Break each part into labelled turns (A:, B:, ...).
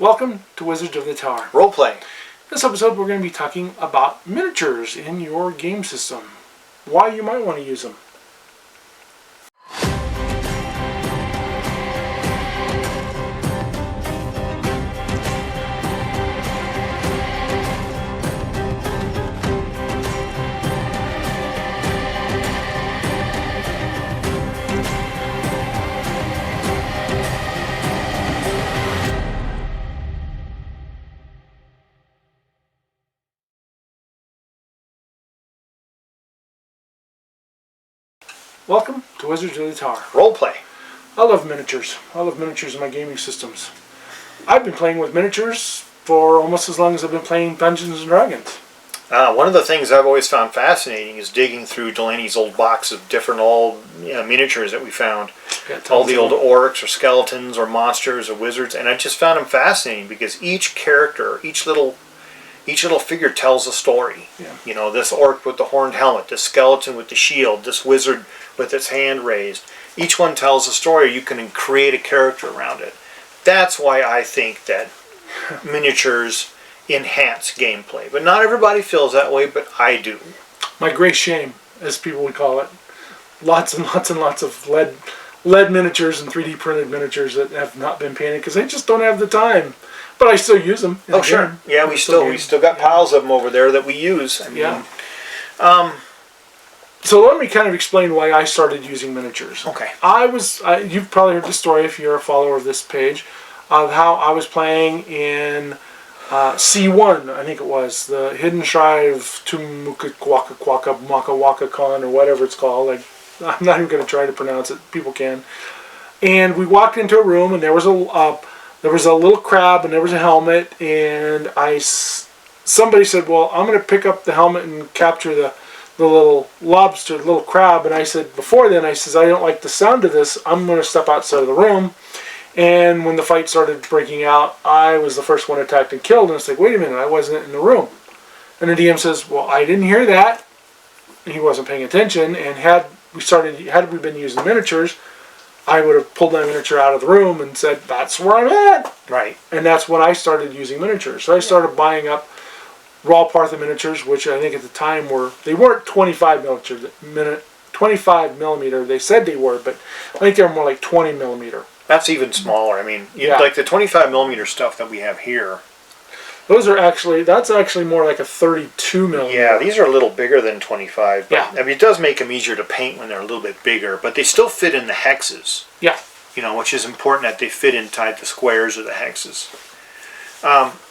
A: Welcome to Wizards of the Tower.
B: Roleplay.
A: This episode we're going to be talking about miniatures in your game system. Why you might want to use them. Welcome to Wizards of the Tower.
B: Roleplay.
A: I love miniatures. I love miniatures in my gaming systems. I've been playing with miniatures for almost as long as I've been playing Dungeons and Dragons.
B: One of the things I've always found fascinating is digging through Delaney's old box of different old miniatures that we found. All the old orcs or skeletons or monsters or wizards, and I just found them fascinating because each character, each little figure tells a story.
A: Yeah.
B: You know, this orc with the horned helmet, this skeleton with the shield, this wizard with its hand raised. Each one tells a story. You can create a character around it. That's why I think that miniatures enhance gameplay. But not everybody feels that way, but I do.
A: My great shame, as people would call it. Lots and lots and lots of lead miniatures and 3D printed miniatures that have not been painted because I just don't have the time. But I still use them.
B: Oh, sure. Yeah, we still got piles of them over there that we use. I mean,
A: So let me kind of explain why I started using miniatures.
B: Okay.
A: You've probably heard the story if you're a follower of this page, of how I was playing in C1, I think it was, the Hidden Shrine of Makawaka-Con or whatever it's called. I'm not even going to try to pronounce it. People can. And we walked into a room and there was a little crab and there was a helmet, and somebody said, well, I'm going to pick up the helmet and capture the little lobster, the little crab. And I said, before then, I don't like the sound of this. I'm going to step outside of the room. And when the fight started breaking out, I was the first one attacked and killed. And it's like, wait a minute, I wasn't in the room. And the DM says, well, I didn't hear that. And he wasn't paying attention. And had we been using miniatures, I would have pulled my miniature out of the room and said, that's where I'm at.
B: Right.
A: And that's when I started using miniatures. So I started buying up Raw Partha miniatures, which I think at the time they weren't 25 millimeter. They said they were, but I think they were more like 20 millimeter.
B: That's even smaller. I mean, like the 25 millimeter stuff that we have here.
A: That's actually more like a 32 millimeter.
B: Yeah, these are a little bigger than 25. But,
A: yeah.
B: I mean, it does make them easier to paint when they're a little bit bigger, but they still fit in the hexes.
A: Yeah.
B: You know, which is important that they fit inside the squares or the hexes.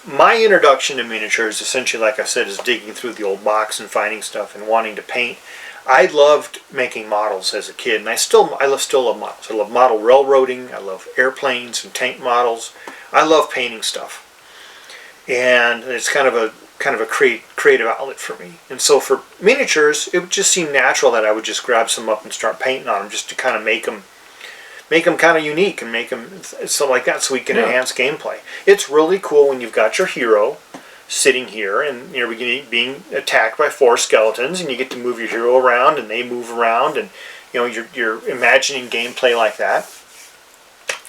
B: My introduction to miniatures, essentially, like I said, is digging through the old box and finding stuff and wanting to paint. I loved making models as a kid, and I still love models. I love model railroading. I love airplanes and tank models. I love painting stuff, and it's kind of a creative outlet for me. And so for miniatures, it would just seem natural that I would just grab some up and start painting on them, just to kind of make them kind of unique and make them so like that, so we can enhance gameplay. It's really cool when you've got your hero sitting here and you're being attacked by 4 skeletons, and you get to move your hero around and they move around, and you're imagining gameplay like that.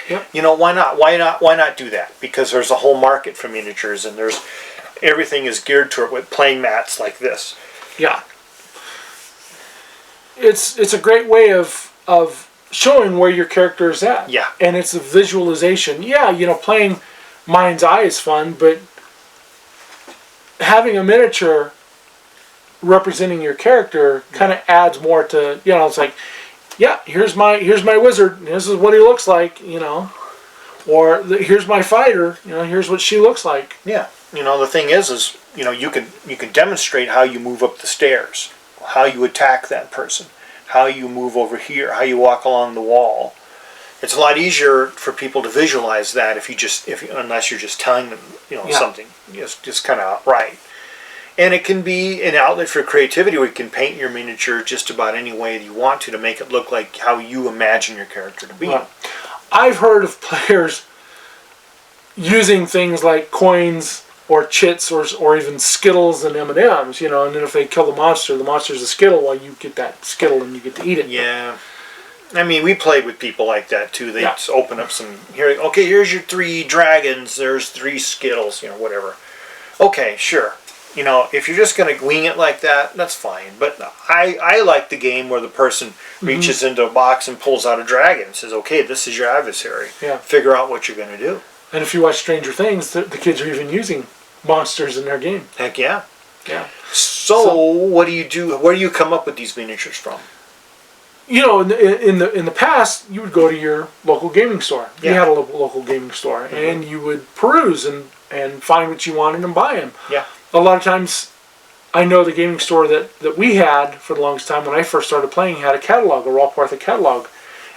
A: Yep.
B: You know, why not do that? Because there's a whole market for miniatures, and everything is geared to it with playing mats like this.
A: Yeah. It's a great way of showing where your character is at.
B: Yeah.
A: And it's a visualization. Yeah, playing Mind's Eye is fun, but having a miniature representing your character kind of adds more to, it's like, yeah, here's my wizard, and this is what he looks like, or here's my fighter, here's what she looks like.
B: Yeah. The thing is you can demonstrate how you move up the stairs, how you attack that person, how you move over here, how you walk along the wall. It's a lot easier for people to visualize that unless you're just telling them, something just kind of outright. And it can be an outlet for creativity where you can paint your miniature just about any way that you want to make it look like how you imagine your character to be.
A: Well, I've heard of players using things like coins or chits or even Skittles and M&Ms, and then if they kill the monster's a Skittle, well, you get that Skittle and you get to eat it.
B: Yeah. I mean, we played with people like that too. They
A: Yeah.
B: just open up some here. Okay, here's your 3 dragons. There's 3 Skittles. Whatever. Okay, sure. If you're just gonna wing it like that, that's fine. But I like the game where the person reaches into a box and pulls out a dragon and says, "Okay, this is your adversary.
A: Yeah.
B: Figure out what you're gonna do."
A: And if you watch Stranger Things, the kids are even using monsters in their game.
B: Heck yeah.
A: Yeah.
B: So what do you do? Where do you come up with these miniatures from?
A: In the past, you would go to your local gaming store. You
B: Yeah.
A: had a local gaming store, and you would peruse and find what you wanted and buy them.
B: Yeah.
A: A lot of times, I know the gaming store that we had for the longest time when I first started playing had a catalog, a Raw Partha catalog,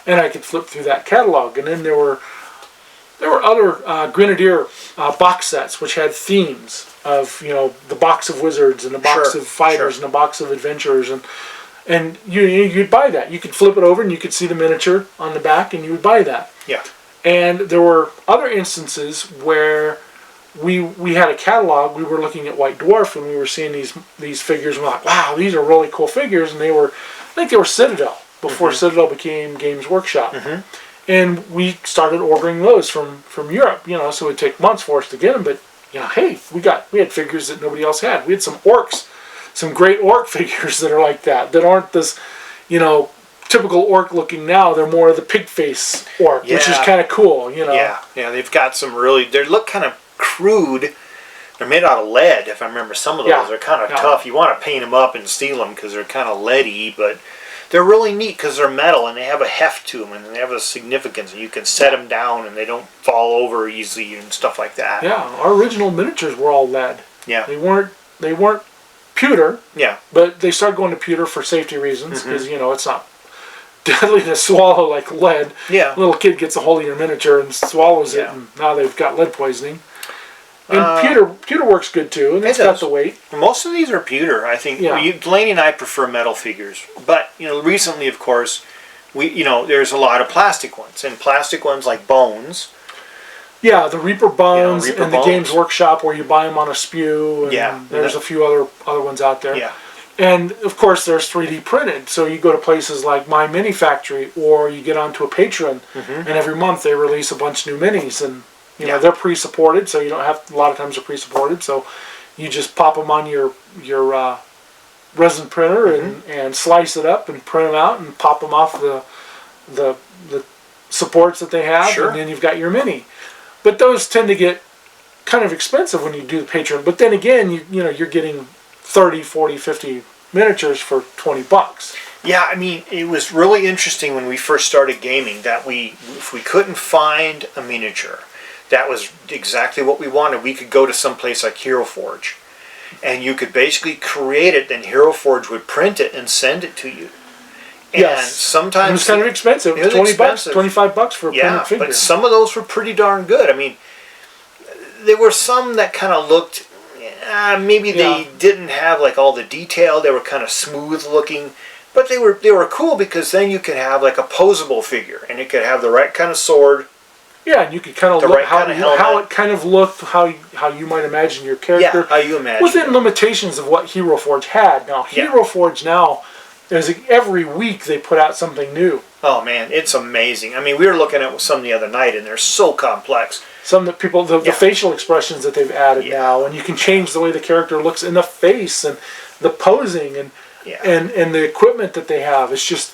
A: and I could flip through that catalog. And then there were other Grenadier box sets which had themes of the box of wizards and the box
B: Sure,
A: of fighters
B: sure.
A: and the box of adventurers and you'd buy that. You could flip it over and you could see the miniature on the back and you would buy that.
B: Yeah.
A: And there were other instances where we had a catalog. We were looking at White Dwarf and we were seeing these figures and we're like, wow, these are really cool figures. And I think they were Citadel before Citadel became Games Workshop. And we started ordering those from Europe, so it would take months for us to get them. But, hey, we had figures that nobody else had. We had some orcs, some great orc figures that are like that aren't this, typical orc looking now. They're more of the pig face orc, which is kind of cool,
B: Yeah, they've got some they look kind of crude. They're made out of lead, if I remember. Some of those
A: Yeah.
B: are kind of
A: Yeah.
B: tough. You want to paint them up and steal them because they're kind of leady, but they're really neat because they're metal and they have a heft to them and they have a significance. And you can set them down and they don't fall over easily and stuff like that.
A: Yeah, our original miniatures were all lead.
B: Yeah.
A: They weren't pewter,
B: Yeah.
A: but they started going to pewter for safety reasons because it's not deadly to swallow like lead.
B: Yeah.
A: A little kid gets a hold of your miniature and swallows it,
B: Yeah.
A: and now they've got lead poisoning. And pewter works good too, and it's got the weight.
B: Most of these are pewter. I think
A: Yeah.
B: Delaney and I prefer metal figures, but recently, of course, there's a lot of plastic ones, and plastic ones like Bones.
A: Yeah, the Reaper Bones
B: Reaper
A: and the
B: Bones.
A: Games Workshop where you buy them on a spew. And
B: Yeah.
A: there's a few other ones out there.
B: Yeah.
A: And of course, there's 3D printed. So you go to places like My Mini Factory, or you get onto a Patreon, and every month they release a bunch of new minis, and they're pre-supported, so you don't have. A lot of times they're pre-supported, so you just pop them on your resin printer and slice it up and print them out and pop them off the supports that they have,
B: Sure.
A: and then you've got your mini. But those tend to get kind of expensive when you do the Patreon. But then again, you're getting 30, 40, 50 miniatures for $20.
B: Yeah, I mean, it was really interesting when we first started gaming that if we couldn't find a miniature that was exactly what we wanted, we could go to some place like Hero Forge, and you could basically create it, then Hero Forge would print it and send it to you. And
A: Yes.
B: sometimes
A: It was kind of expensive.
B: It was
A: $20,
B: expensive.
A: $25 for a printed figure.
B: but some of those were pretty darn good. I mean, there were some that kind of looked, maybe they didn't have like all the detail. They were kind of smooth looking, but they were cool because then you could have like a posable figure, and it could have the right kind of sword.
A: Yeah, and you could kind of
B: The
A: look
B: right
A: how
B: kind of helmet.
A: how it kind of looked, how you might imagine your character.
B: Yeah, how you imagine
A: within
B: it.
A: limitations of what Hero Forge had. Now,
B: Yeah.
A: Hero Forge now, every week they put out something new.
B: Oh man, it's amazing. I mean, we were looking at some the other night, and they're so complex.
A: Some that people, the
B: Yeah.
A: facial expressions that they've added
B: Yeah.
A: now, and you can change the way the character looks in the face and the posing and
B: Yeah.
A: and the equipment that they have. It's just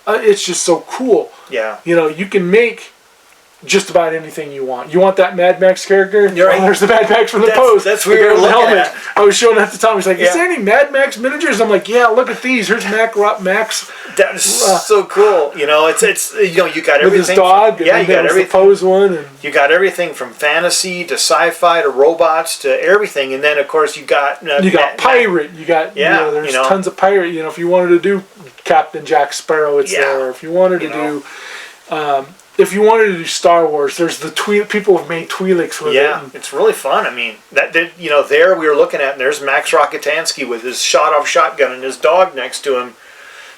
A: it's just so cool.
B: Yeah.
A: You can make just about anything you want. You want that Mad Max character?
B: You're right.
A: Oh, there's the Mad Max from the
B: That's-
A: pose.
B: that's
A: The
B: what we
A: guy
B: were
A: with the
B: looking
A: helmet.
B: at.
A: I was showing that to Tom. He's like,
B: Yeah.
A: is there any Mad Max miniatures? I'm like, yeah, look at these. Here's Max
B: That is so cool. You got
A: with
B: everything.
A: his dog.
B: Yeah,
A: and
B: you
A: then
B: got
A: there was the
B: everything.
A: pose one. And
B: You got everything from fantasy to sci-fi to robots to everything, and then of course you got
A: pirate. You got there's tons of pirate. If you wanted to do Captain Jack Sparrow, it's there. If you wanted to do if you wanted to do Star Wars, there's the people have made Twi'leks with it.
B: Yeah, it's really fun. I mean, there we were looking at, and there's Max Rockatansky with his shot-off shotgun and his dog next to him.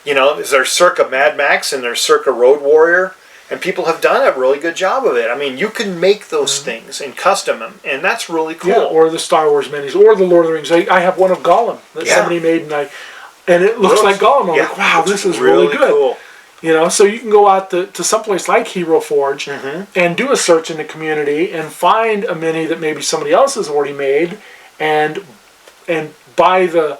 B: There's circa Mad Max and there's circa Road Warrior, and people have done a really good job of it. I mean, you can make those things and custom them, and that's really cool.
A: Yeah, or the Star Wars minis, or the Lord of the Rings. I have one of Gollum that somebody made, and it looks like Gollum. I'm like, wow, this is really good.
B: Cool.
A: So you can go out to someplace like Hero Forge and do a search in the community and find a mini that maybe somebody else has already made, and buy the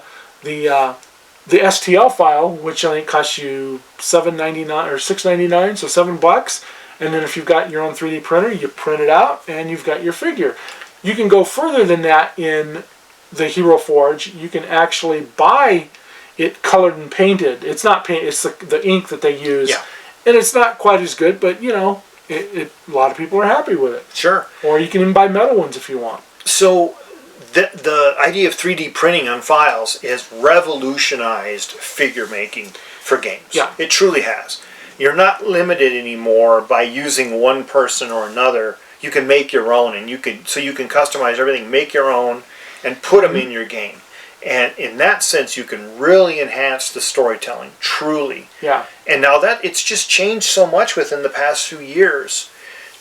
A: STL file, which I think costs you $7.99 or $6.99, so $7. And then if you've got your own 3D printer, you print it out and you've got your figure. You can go further than that in the Hero Forge. You can actually buy it colored and painted. It's not paint; it's the ink that they use, and it's not quite as good. But a lot of people are happy with it.
B: Sure.
A: Or you can even buy metal ones if you want.
B: So the idea of 3D printing on files has revolutionized figure making for games.
A: Yeah.
B: It truly has. You're not limited anymore by using one person or another. You can make your own, and you can customize everything, make your own, and put them in your game. And in that sense, you can really enhance the storytelling, truly.
A: Yeah.
B: And now that it's just changed so much within the past few years,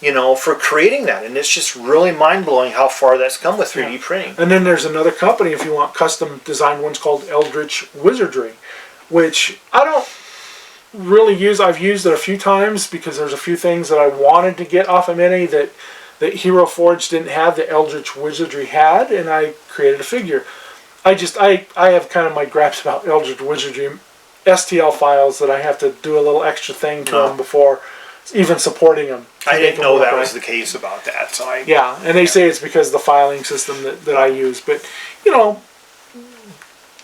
B: for creating that. And it's just really mind-blowing how far that's come with 3D printing.
A: And then there's another company, if you want custom designed ones, called Eldritch Wizardry, which I don't really use. I've used it a few times because there's a few things that I wanted to get off a mini that Hero Forge didn't have, that Eldritch Wizardry had, and I created a figure. I have kind of my gripes about Eldritch Wizardry STL files that I have to do a little extra thing to them before even supporting them.
B: I didn't know that was the case about that. So
A: and they say it's because of the filing system that I use. But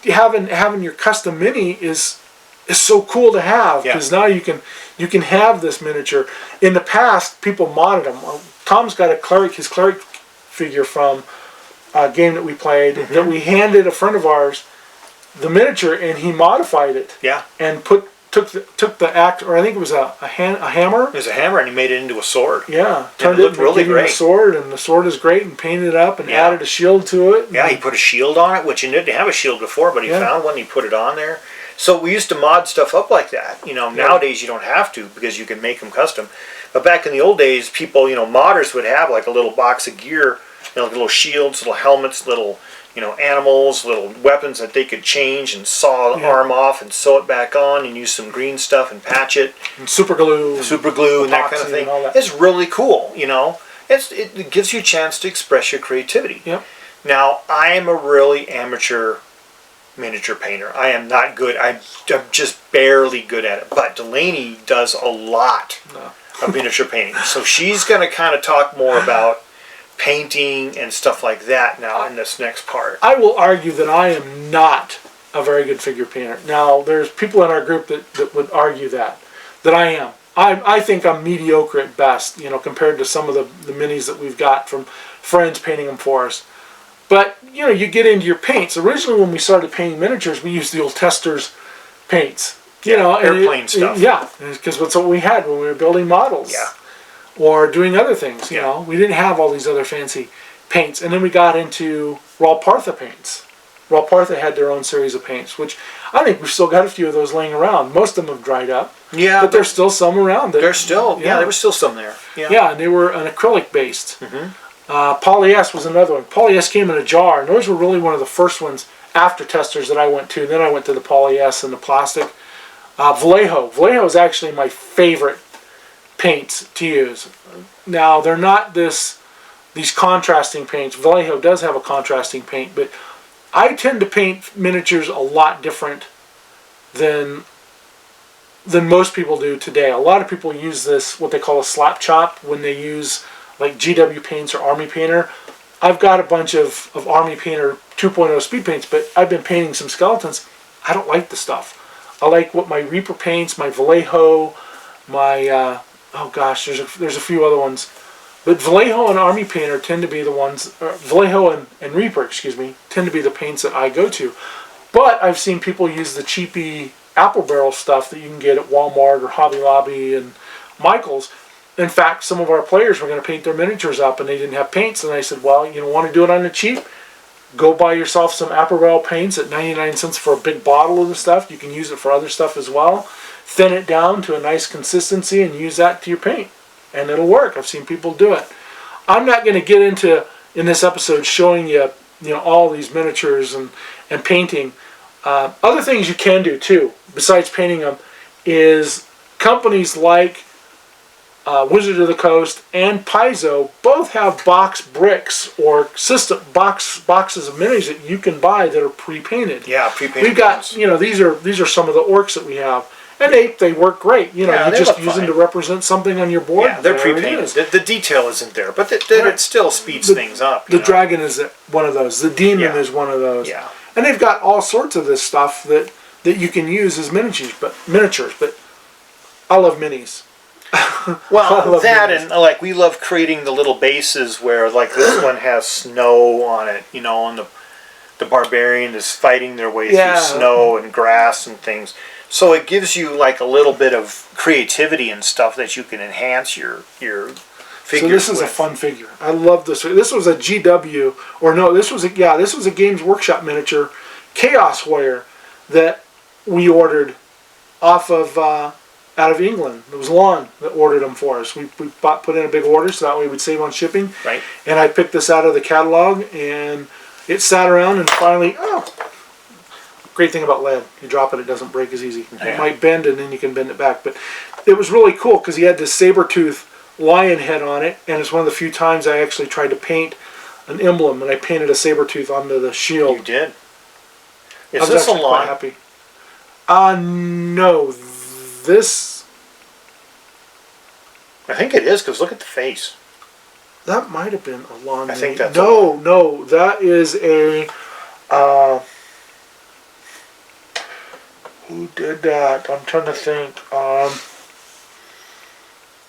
A: having your custom mini is so cool to have, because now you can have this miniature. In the past, people modded them. Tom's got his cleric figure from a game that we played, that we handed a friend of ours the miniature, and he modified it.
B: Yeah.
A: And took the act, or I think it was a hammer.
B: It was a hammer, and he made it into a sword.
A: Yeah.
B: Turned it really great.
A: A sword, and the sword is great, and painted it up, and added a shield to it.
B: Yeah, he put a shield on it, which he didn't have a shield before, but he found one, he put it on there. So we used to mod stuff up like that. Nowadays you don't have to, because you can make them custom. But back in the old days, people, modders would have like a little box of gear, like little shields, little helmets, little, animals, little weapons that they could change and saw the arm off and sew it back on and use some green stuff and patch it.
A: And super glue
B: and that kind of thing. It's really cool, It gives you a chance to express your creativity.
A: Yep.
B: Now, I am a really amateur miniature painter. I am not good. I'm just barely good at it. But Delaney does a lot of miniature painting. So she's going to kind of talk more about painting and stuff like that now in this next part.
A: I will argue that I am not a very good figure painter. Now, there's people in our group that would argue that I am. I think I'm mediocre at best, compared to some of the minis that we've got from friends painting them for us. But, you get into your paints. Originally, when we started painting miniatures, we used the old Testors paints.
B: Airplane stuff.
A: Because that's what we had when we were building models.
B: Yeah.
A: Or doing other things, We didn't have all these other fancy paints. And then we got into Raw Partha paints. Raw Partha had their own series of paints, which I think we've still got a few of those laying around. Most of them have dried up.
B: Yeah.
A: But there's still some around.
B: There was still some there.
A: Yeah, and they were an acrylic based. Poly S was another one. Poly S came in a jar, and those were really one of the first ones after Testors that I went to. Then I went to the Poly S and the plastic. Vallejo. Vallejo is actually my favorite paints to use. Now, they're not these contrasting paints. Vallejo does have a contrasting paint, but I tend to paint miniatures a lot different than most people do today. A lot of people use this, what they call a slap chop, when they use like GW paints or Army Painter. I've got a bunch of Army Painter 2.0 speed paints, but I've been painting some skeletons. I don't like the stuff. I like what my Reaper paints, my Vallejo, my there's a few other ones, but Vallejo and Army Painter tend to be the ones. Vallejo and Reaper, tend to be the paints that I go to. But I've seen people use the cheapy apple barrel stuff that you can get at Walmart or Hobby Lobby and Michael's. In fact, some of our players were going to paint their miniatures up, and they didn't have paints. And I said, well, you want to do it on the cheap? Go buy yourself some apple barrel paints at 99 cents for a big bottle of the stuff. You can use it for other stuff as well. Thin it down to a nice consistency and use that to your paint. And it'll work. I've seen people do it. I'm not going to get into, in this episode, showing you, all these miniatures and painting. Other things you can do, too, besides painting them, is companies like Wizard of the Coast and Paizo both have box bricks or boxes of minis that you can buy that are pre-painted.
B: Yeah, pre-painted.
A: We've got, these are some of the orcs that we have, and they work great. You just use them to represent something on your board.
B: Yeah, they're pre-painted. The detail isn't there, but it still speeds things up.
A: The dragon is one of those. The demon is one of those.
B: Yeah,
A: and they've got all sorts of this stuff that you can use as miniatures. But I love minis.
B: Well, that minis. And like we love creating the little bases where like this one has snow on it, and the barbarian is fighting their way through snow and grass and things. So it gives you like a little bit of creativity and stuff that you can enhance your figure.
A: So this is a fun figure. I love this. This was a GW, or no, this was a Games Workshop miniature, Chaos Warrior, that we ordered off of out of England. It was Lon that ordered them for us. We put in a big order so that way we'd save on shipping.
B: Right.
A: And I picked this out of the catalog, and it sat around, and finally, great thing about lead, you drop it doesn't break as easy.
B: Yeah.
A: It might bend and then you can bend it back, but it was really cool because he had this saber-tooth lion head on it, and it's one of the few times I actually tried to paint an emblem, and I painted a saber-tooth onto the shield.
B: You did?
A: Is this a line? Happy. No, this,
B: I think it is, because look at the face.
A: That might have been a lawn.
B: I think that's
A: no, that is a who did that? I'm trying to think.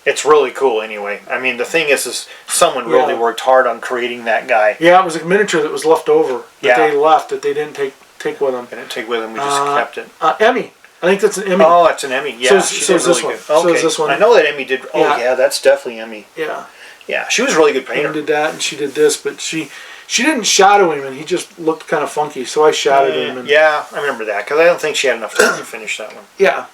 B: It's really cool anyway. I mean, the thing is someone really worked hard on creating that guy.
A: Yeah, it was a miniature that was left over that they left, that they didn't take with them.
B: They didn't take with them, we just kept it.
A: Emmy. I think that's an Emmy.
B: Oh, it's an Emmy. Yeah,
A: so is this one.
B: Okay. So is
A: this one.
B: I know that Emmy did. Oh, yeah, that's definitely Emmy.
A: Yeah.
B: Yeah, she was a really good painter.
A: Emmy did that, and she did this, but she didn't shadow him, and he just looked kind of funky, so I shadowed him. And
B: yeah, I remember that, because I don't think she had enough time to finish that one.
A: Yeah.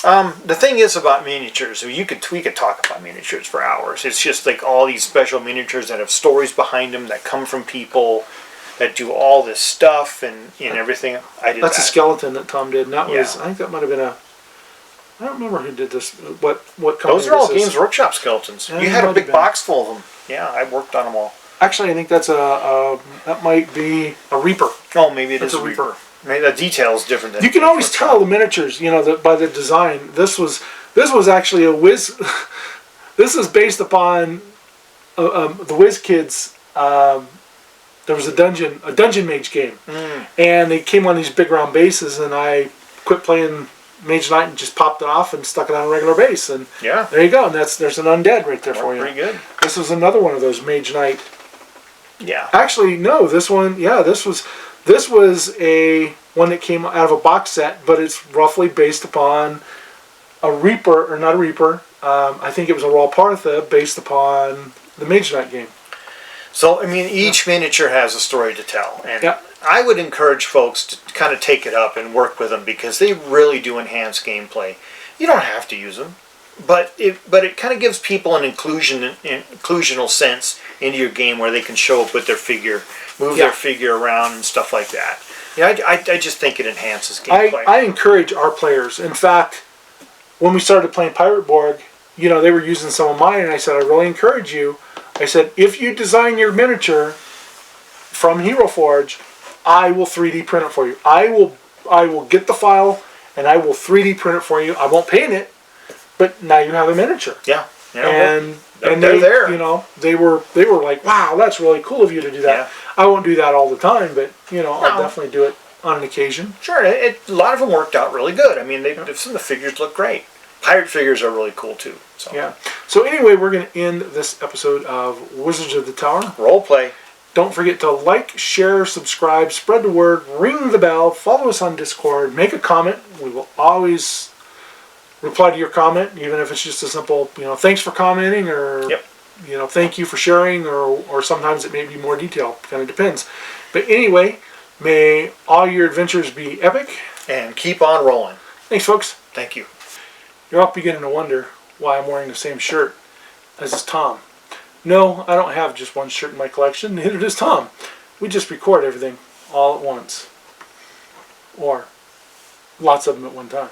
B: The thing is about miniatures, we could talk about miniatures for hours. It's just like all these special miniatures that have stories behind them that come from people that do all this stuff and everything. That's
A: a skeleton that Tom did, and that was, I think that might have been I don't remember who did this. What company?
B: Those are all Games Workshop skeletons. You had a big box full of them. Yeah, I worked on them all.
A: Actually, I think that's that might be a Reaper.
B: Oh, maybe it is a Reaper. Maybe the detail is different.
A: You can always tell the miniatures, by the design. This was actually a Whiz. This is based upon the Whiz Kids. There was a dungeon mage game, and they came on these big round bases, and I quit playing Mage Knight and just popped it off and stuck it on a regular base, and there you go. And there's an undead right there for you.
B: Pretty good.
A: This was another one of those Mage Knight.
B: Yeah.
A: Actually, no. This one, this was a one that came out of a box set, but it's roughly based upon a Reaper, or not a Reaper. I think it was a Raw Partha based upon the Mage Knight game.
B: So, I mean, each miniature has a story to tell, and I would encourage folks to kind of take it up and work with them, because they really do enhance gameplay. You don't have to use them, but it kind of gives people an inclusional sense into your game, where they can show up with their figure, move their figure around and stuff like that. Yeah, I just think it enhances gameplay.
A: I encourage our players. In fact, when we started playing Pirate Borg, they were using some of mine, and I said, I really encourage you. I said, if you design your miniature from Hero Forge, I will 3D print it for you. I will get the file, and I will 3D print it for you. I won't paint it, but now you have a miniature.
B: Yeah.
A: And
B: they're there.
A: They were like, wow, that's really cool of you to do that. Yeah. I won't do that all the time, but I'll definitely do it on an occasion.
B: Sure, a lot of them worked out really good. I mean, some of the figures look great. Pirate figures are really cool too. So.
A: Yeah. So anyway, we're going to end this episode of Wizards of the Tower.
B: Role play.
A: Don't forget to like, share, subscribe, spread the word, ring the bell, follow us on Discord, make a comment. We will always reply to your comment, even if it's just a simple, thanks for commenting, or thank you for sharing, or sometimes it may be more detailed. Kind of depends. But anyway, may all your adventures be epic.
B: And keep on rolling.
A: Thanks, folks.
B: Thank you.
A: You're all beginning to wonder why I'm wearing the same shirt as is Tom. No, I don't have just one shirt in my collection. Neither does Tom. We just record everything all at once. Or lots of them at one time.